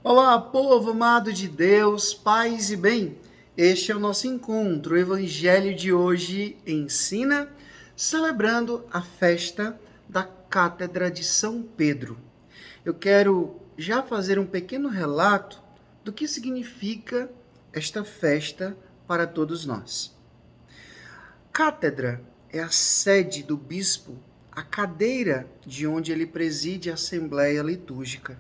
Olá, povo amado de Deus, paz e bem. Este é o nosso encontro. O evangelho de hoje ensina, celebrando a festa da Cátedra de São Pedro. Eu quero já fazer um pequeno relato do que significa esta festa para todos nós. Cátedra é a sede do bispo, a cadeira de onde ele preside a assembleia litúrgica.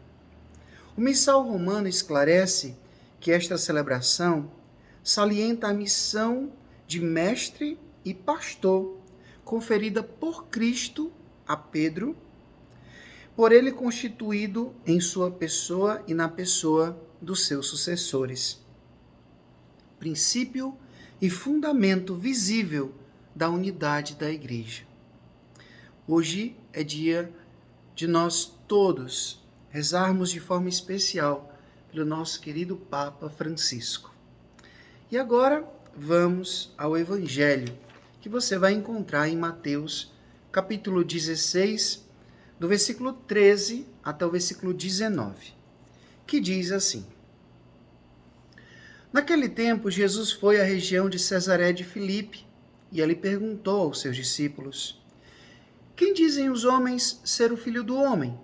O missal romano esclarece que esta celebração salienta a missão de mestre e pastor conferida por Cristo a Pedro, por ele constituído em sua pessoa e na pessoa dos seus sucessores. Princípio e fundamento visível da unidade da Igreja. Hoje é dia de nós todos rezarmos de forma especial pelo nosso querido Papa Francisco. E agora vamos ao Evangelho, que você vai encontrar em Mateus, capítulo 16, do versículo 13 até o versículo 19, que diz assim: Naquele tempo, Jesus foi à região de Cesaré de Filipe e ali perguntou aos seus discípulos: Quem dizem os homens ser o Filho do Homem?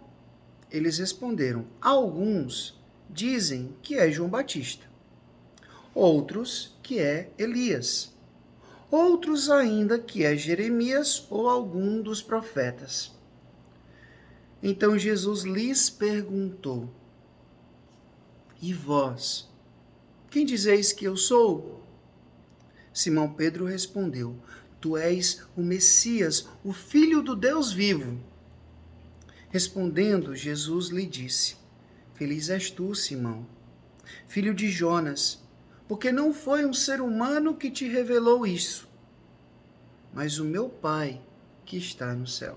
Eles responderam: Alguns dizem que é João Batista, outros que é Elias, outros ainda que é Jeremias ou algum dos profetas. Então Jesus lhes perguntou: E vós, quem dizeis que eu sou? Simão Pedro respondeu: Tu és o Messias, o Filho do Deus vivo. Respondendo, Jesus lhe disse: Feliz és tu, Simão, filho de Jonas, porque não foi um ser humano que te revelou isso, mas o meu Pai que está no céu.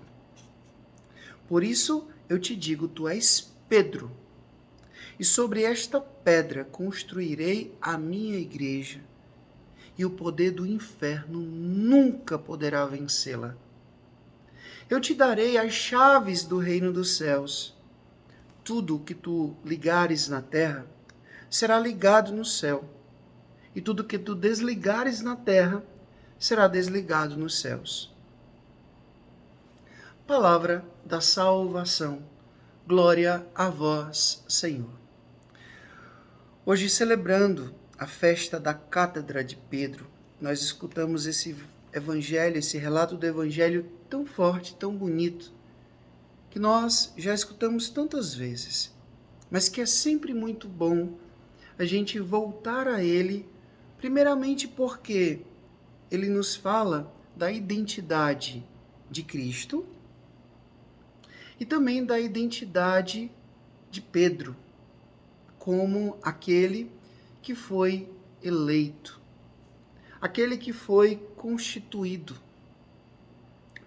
Por isso eu te digo, tu és Pedro, e sobre esta pedra construirei a minha igreja, e o poder do inferno nunca poderá vencê-la. Eu te darei as chaves do reino dos céus. Tudo o que tu ligares na terra será ligado no céu, e tudo o que tu desligares na terra será desligado nos céus. Palavra da salvação. Glória a vós, Senhor. Hoje, celebrando a festa da Cátedra de Pedro, nós escutamos esse evangelho, esse relato do evangelho tão forte, tão bonito, que nós já escutamos tantas vezes, mas que é sempre muito bom a gente voltar a ele, primeiramente porque ele nos fala da identidade de Cristo e também da identidade de Pedro, como aquele que foi eleito, aquele que foi constituído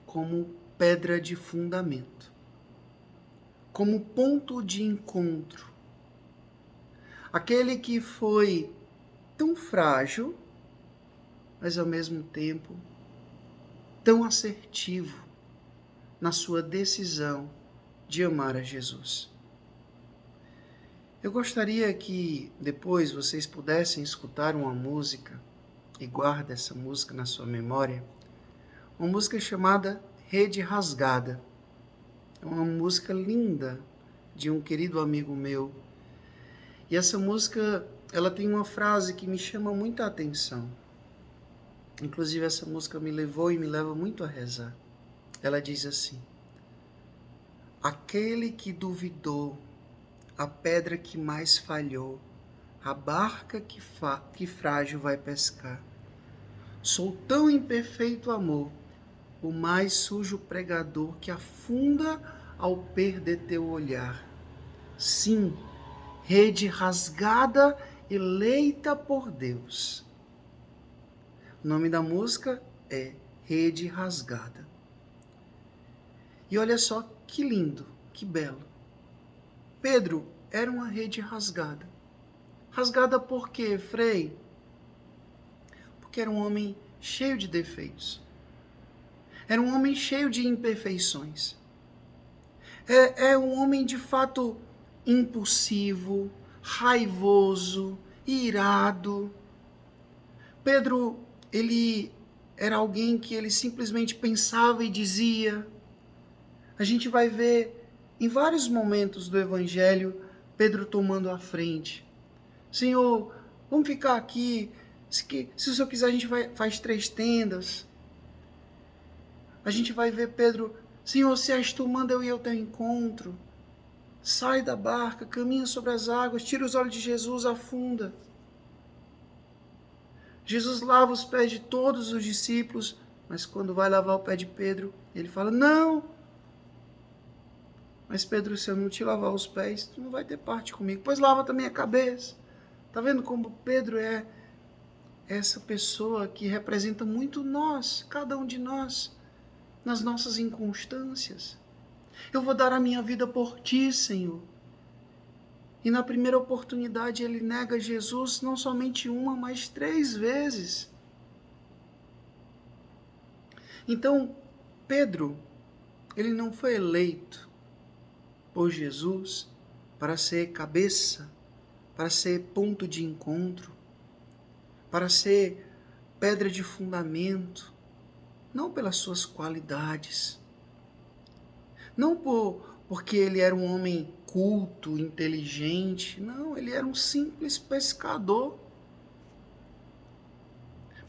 como pedra de fundamento, como ponto de encontro, aquele que foi tão frágil, mas ao mesmo tempo tão assertivo na sua decisão de amar a Jesus. Eu gostaria que depois vocês pudessem escutar uma música, e guarda essa música na sua memória, uma música chamada Rede Rasgada. É uma música linda de um querido amigo meu. E essa música, ela tem uma frase que me chama muita atenção. Inclusive, essa música me levou e me leva muito a rezar. Ela diz assim: Aquele que duvidou, a pedra que mais falhou, a barca que frágil vai pescar. Sou tão imperfeito amor, o mais sujo pregador que afunda ao perder teu olhar. Sim, rede rasgada, eleita por Deus. O nome da música é Rede Rasgada. E olha só que lindo, que belo. Pedro era uma rede rasgada. Rasgada por quê, Frei? Porque era um homem cheio de defeitos. Era um homem cheio de imperfeições. É um homem de fato impulsivo, raivoso, irado. Pedro, ele era alguém que ele simplesmente pensava e dizia. A gente vai ver em vários momentos do Evangelho Pedro tomando a frente. Senhor, vamos ficar aqui. Se o Senhor quiser, a gente faz 3 tendas. A gente vai ver Pedro, Senhor, se és tu, manda eu ir ao teu encontro. Sai da barca, caminha sobre as águas, tira os olhos de Jesus, afunda. Jesus lava os pés de todos os discípulos, mas quando vai lavar o pé de Pedro, ele fala, não. Mas Pedro, se eu não te lavar os pés, tu não vai ter parte comigo. Pois lava também a cabeça. Tá vendo como Pedro é essa pessoa que representa muito nós, cada um de nós, nas nossas inconstâncias. Eu vou dar a minha vida por ti, Senhor. E na primeira oportunidade ele nega Jesus não somente uma, mas 3 vezes. Então, Pedro, ele não foi eleito por Jesus para ser cabeça, para ser ponto de encontro, para ser pedra de fundamento, não pelas suas qualidades, não porque ele era um homem culto, inteligente, não, ele era um simples pescador,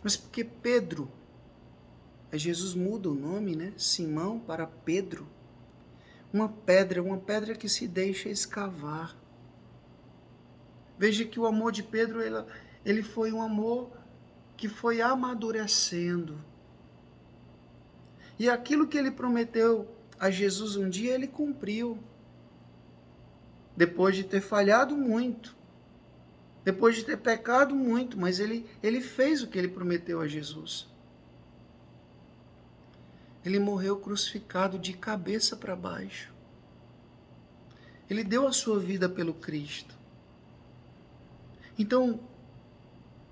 mas porque Pedro, Jesus muda o nome, né? Simão para Pedro, uma pedra que se deixa escavar. Veja que o amor de Pedro, ele foi um amor que foi amadurecendo. E aquilo que ele prometeu a Jesus um dia, ele cumpriu. Depois de ter falhado muito. Depois de ter pecado muito. Mas ele fez o que ele prometeu a Jesus. Ele morreu crucificado de cabeça para baixo. Ele deu a sua vida pelo Cristo. Então,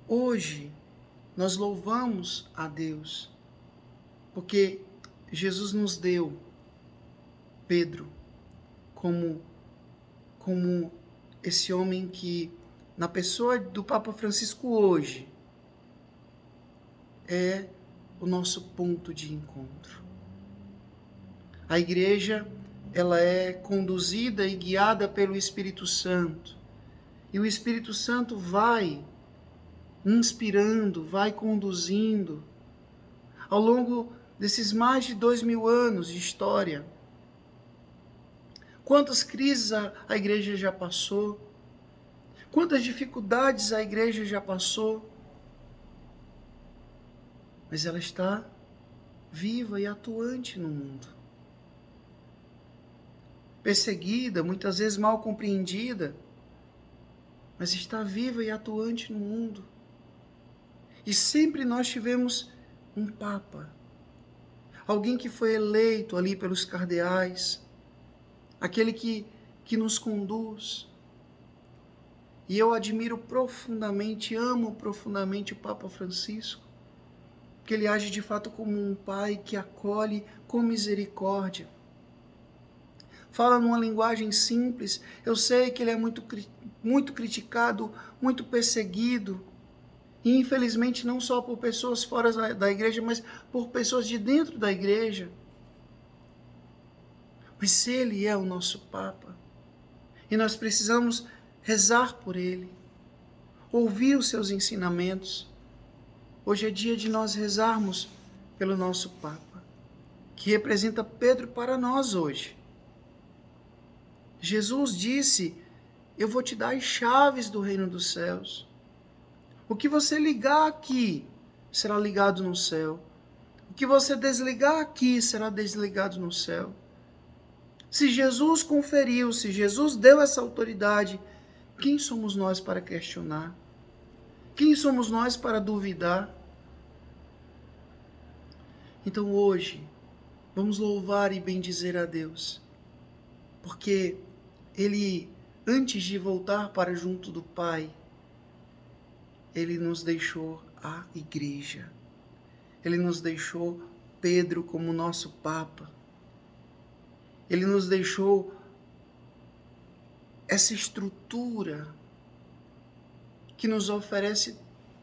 hoje, nós louvamos a Deus, porque Jesus nos deu Pedro como esse homem que, na pessoa do Papa Francisco hoje, é o nosso ponto de encontro. A igreja, ela é conduzida e guiada pelo Espírito Santo. E o Espírito Santo vai inspirando, vai conduzindo. Ao longo desses mais de 2000 anos de história, quantas crises a igreja já passou, quantas dificuldades a igreja já passou, mas ela está viva e atuante no mundo. Perseguida, muitas vezes mal compreendida, mas está viva e atuante no mundo. E sempre nós tivemos um Papa, alguém que foi eleito ali pelos cardeais, aquele que nos conduz. E eu admiro profundamente, amo profundamente o Papa Francisco, que ele age de fato como um pai que acolhe com misericórdia. Fala numa linguagem simples. Eu sei que ele é muito criticado, muito perseguido. E infelizmente não só por pessoas fora da igreja, mas por pessoas de dentro da igreja. Mas ele é o nosso Papa. E nós precisamos rezar por ele, ouvir os seus ensinamentos. Hoje é dia de nós rezarmos pelo nosso Papa, que representa Pedro para nós hoje. Jesus disse, eu vou te dar as chaves do reino dos céus. O que você ligar aqui será ligado no céu. O que você desligar aqui será desligado no céu. Se Jesus conferiu, se Jesus deu essa autoridade, quem somos nós para questionar? Quem somos nós para duvidar? Então hoje, vamos louvar e bendizer a Deus, porque Ele, antes de voltar para junto do Pai, Ele nos deixou a igreja. Ele nos deixou Pedro como nosso Papa. Ele nos deixou essa estrutura que nos oferece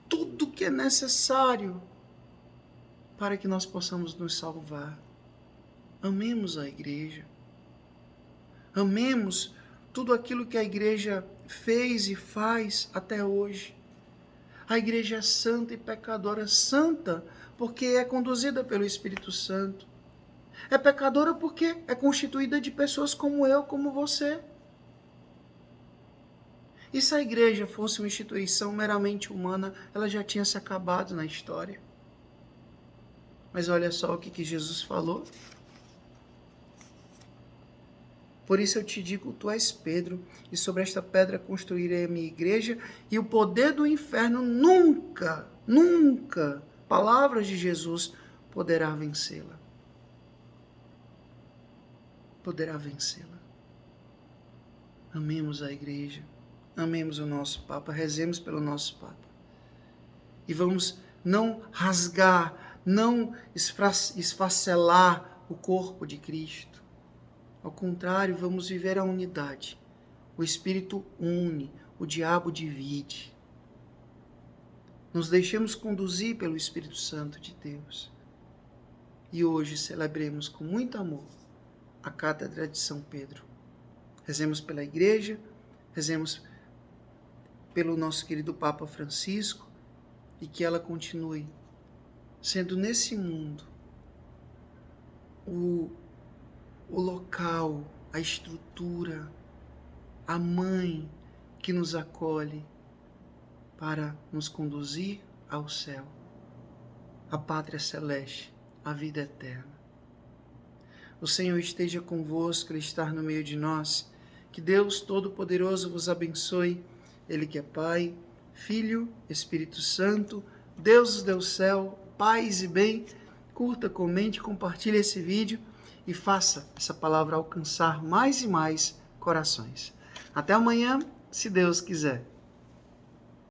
tudo que é necessário para que nós possamos nos salvar. Amemos a igreja. Amemos tudo aquilo que a igreja fez e faz até hoje. A igreja é santa e pecadora. Santa porque é conduzida pelo Espírito Santo. É pecadora porque é constituída de pessoas como eu, como você. E se a igreja fosse uma instituição meramente humana, ela já tinha se acabado na história. Mas olha só o que Jesus falou. Por isso eu te digo, tu és Pedro, e sobre esta pedra construirei a minha igreja, e o poder do inferno nunca, palavras de Jesus, poderá vencê-la. Poderá vencê-la. Amemos a igreja, amemos o nosso Papa, rezemos pelo nosso Papa. E vamos não rasgar, não esfacelar o corpo de Cristo. Ao contrário, vamos viver a unidade. O Espírito une, o diabo divide. Nos deixemos conduzir pelo Espírito Santo de Deus. E hoje celebremos com muito amor a Cátedra de São Pedro. Rezemos pela igreja, rezemos pelo nosso querido Papa Francisco, e que ela continue sendo nesse mundo o local, a estrutura, a mãe que nos acolhe para nos conduzir ao céu, a pátria celeste, a vida eterna. O Senhor esteja convosco, Ele está no meio de nós. Que Deus Todo-Poderoso vos abençoe, Ele que é Pai, Filho, Espírito Santo, Deus do céu, paz e bem. Curta, comente, compartilhe esse vídeo e faça essa palavra alcançar mais e mais corações. Até amanhã, se Deus quiser.